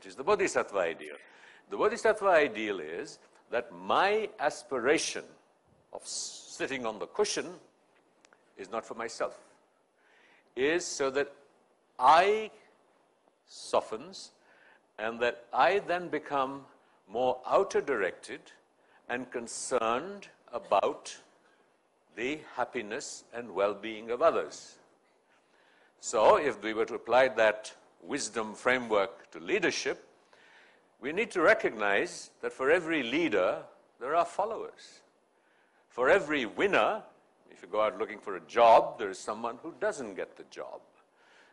What is the Bodhisattva ideal? The Bodhisattva ideal is that my aspiration of sitting on the cushion is not for myself, is so that I softens and that I then become more outer directed and concerned about the happiness and well-being of others. So if we were to apply that wisdom framework to leadership, we need to recognize that for every leader, there are followers. For every winner, if you go out looking for a job, there is someone who doesn't get the job.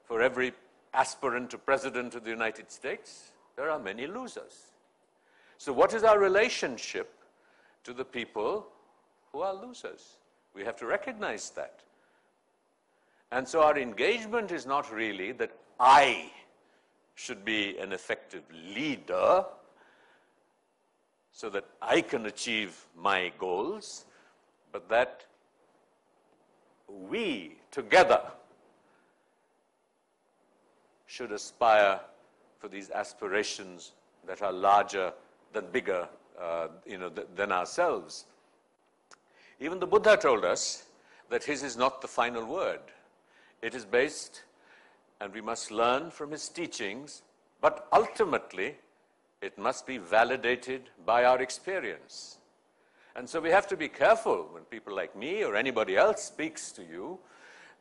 For every aspirant to president of the United States, there are many losers. So what is our relationship to the people who are losers? We have to recognize that. And so our engagement is not really that I should be an effective leader so that I can achieve my goals, but that we together should aspire for these aspirations that are larger than bigger, than ourselves. Even the Buddha told us that his is not the final word. It is based, and we must learn from his teachings, but ultimately it must be validated by our experience. And so we have to be careful when people like me or anybody else speaks to you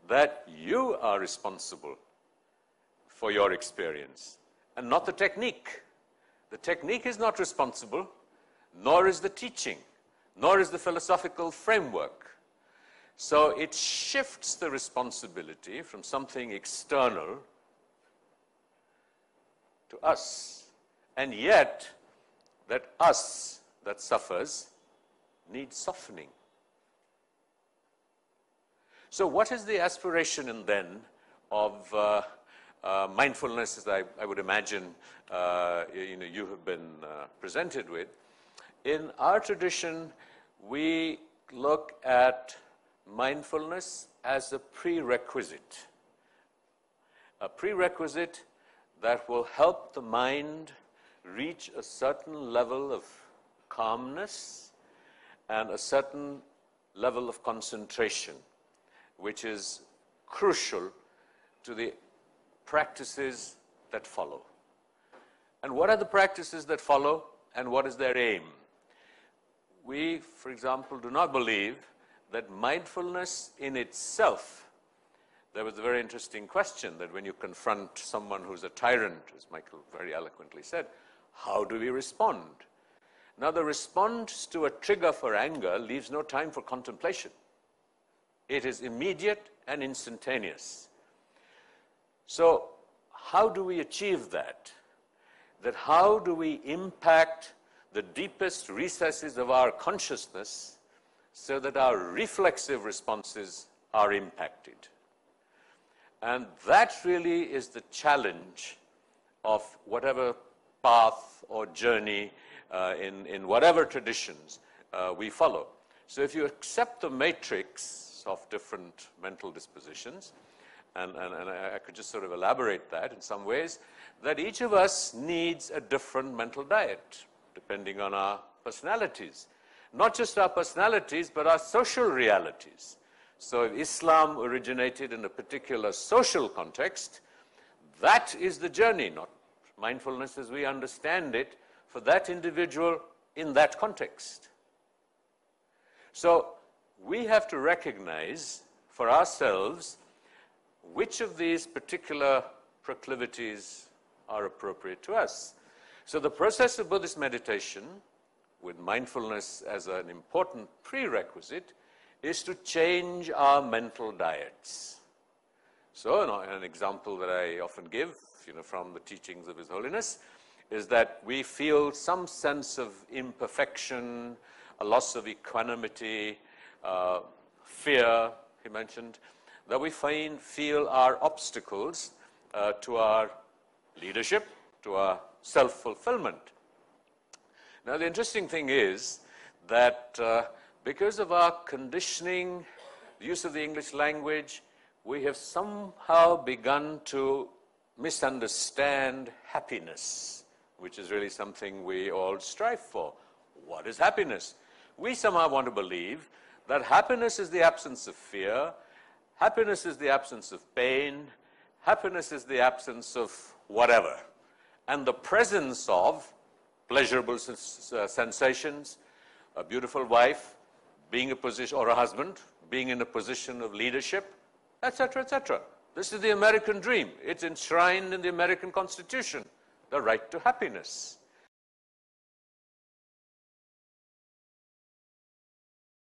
that you are responsible for your experience and not the technique. The technique is not responsible, nor is the teaching, nor is the philosophical framework. So it shifts the responsibility from something external to us. And yet, that us that suffers needs softening. So what is the aspiration and then of mindfulness, as I would imagine you have been presented with? In our tradition, we look at mindfulness as a prerequisite that will help the mind reach a certain level of calmness and a certain level of concentration, which is crucial to the practices that follow. And what are the practices that follow, and what is their aim? We, for example, do not believe that mindfulness in itself, there was a very interesting question that when you confront someone who's a tyrant, as Michael very eloquently said, how do we respond? Now, the response to a trigger for anger leaves no time for contemplation. It is immediate and instantaneous. So, how do we achieve that? That how do we impact the deepest recesses of our consciousness so that our reflexive responses are impacted? And that really is the challenge of whatever path or journey in whatever traditions we follow. So if you accept the matrix of different mental dispositions, and I could just sort of elaborate that in some ways, that each of us needs a different mental diet, depending on our personalities. Not just our personalities, but our social realities. So if Islam originated in a particular social context, that is the journey, not mindfulness as we understand it, for that individual in that context. So we have to recognize for ourselves which of these particular proclivities are appropriate to us. So the process of Buddhist meditation, with mindfulness as an important prerequisite, is to change our mental diets. So an example that I often give, from the teachings of His Holiness, is that we feel some sense of imperfection, a loss of equanimity, fear, he mentioned, that we feel are obstacles to our leadership, to our self-fulfillment. Now, the interesting thing is that because of our conditioning, the use of the English language, we have somehow begun to misunderstand happiness which is really something we all strive for. What is happiness? We somehow want to believe that happiness is the absence of fear, happiness is the absence of pain, happiness is the absence of whatever, and the presence of pleasurable sensations, a beautiful wife, being a position, or a husband, being in a position of leadership, etc., etc. This is the American dream. It's enshrined in the American Constitution, the right to happiness.